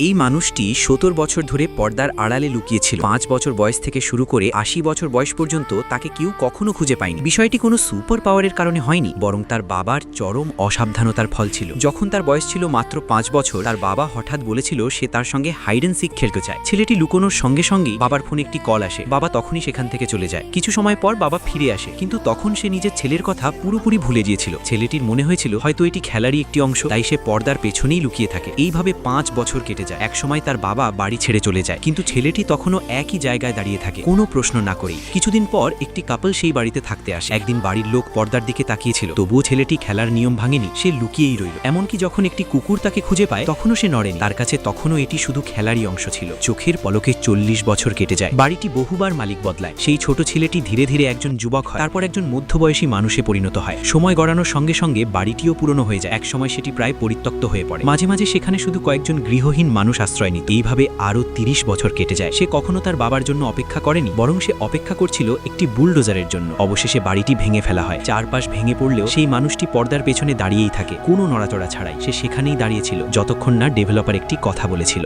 এই মানুষটি ৭০ বছর ধরে পর্দার আড়ালে লুকিয়েছিল। ৫ বছর বয়স থেকে শুরু করে ৮০ বছর বয়স পর্যন্ত তাকে কেউ কখনো খুঁজে পায়নি। বিষয়টি কোনো সুপার পাওয়ারের কারণে হয়নি, বরং তার বাবার চরম অসাবধানতার ফল ছিল। যখন তার বয়স ছিল মাত্র ৫ বছর, তার বাবা হঠাৎ বলেছিল সে তার সঙ্গে হাইড অ্যান্ড সিক খেলতে চায়। ছেলেটি লুকোনোর সঙ্গে সঙ্গেই বাবার ফোনে একটি কল আসে। বাবা তখনই সেখান থেকে চলে যায়। কিছু সময় পর বাবা ফিরে আসে, কিন্তু তখন সে নিজের ছেলের কথা পুরোপুরি ভুলে গিয়েছিল। ছেলেটির মনে হয়েছিল হয়তো এটি খেলারই একটি অংশ, তাই সে পর্দার পেছনেই লুকিয়ে থাকে। এইভাবে ৫ বছর কেটে যায়। একসময় তার বাবা বাড়ি ছেড়ে চলে যায়, কিন্তু ছেলেটি তখনও একই জায়গায় দাঁড়িয়ে থাকে, কোনো প্রশ্ন না করেই। কিছুদিন পর একটি কাপল সেই বাড়িতে থাকতে আসে। একদিন বাড়ির লোক পর্দার দিকে তাকিয়েছিল, তবুও ছেলেটি খেলার নিয়ম ভাঙেনি, সে লুকিয়েই রইল। এমনকি যখন একটি কুকুর তাকে খুঁজে পায়, তখনও সে নড়েনি। তার কাছে তখনও এটি শুধু খেলারই অংশ ছিল। চোখের পলকে ৪০ বছর কেটে যায়। বাড়িটি বহুবার মালিক বদলায়। সেই ছোট ছেলেটি ধীরে ধীরে একজন যুবক হয়, তারপর একজন মধ্যবয়সী মানুষে পরিণত হয়। সময় গড়ানোর সঙ্গে সঙ্গে বাড়িটিও পুরনো হয়ে যায়। একসময় সেটি প্রায় পরিত্যক্ত হয়ে পড়ে। মাঝে মাঝে সেখানে শুধু কয়েকজন গৃহহীন মানুষ আশ্রয় নিত। এইভাবে আরও ৩০ বছর কেটে যায়। সে কখনো তার বাবার জন্য অপেক্ষা করেনি, বরং সে অপেক্ষা করছিল একটি বুলডোজারের জন্য। অবশেষে বাড়িটি ভেঙে ফেলা হয়। চারপাশ ভেঙে পড়লেও সেই মানুষটি পর্দার পেছনে দাঁড়িয়েই থাকে, কোনো নড়াচড়া ছাড়াই। সে সেখানেই দাঁড়িয়েছিল যতক্ষণ না ডেভেলপার একটি কথা বলেছিল।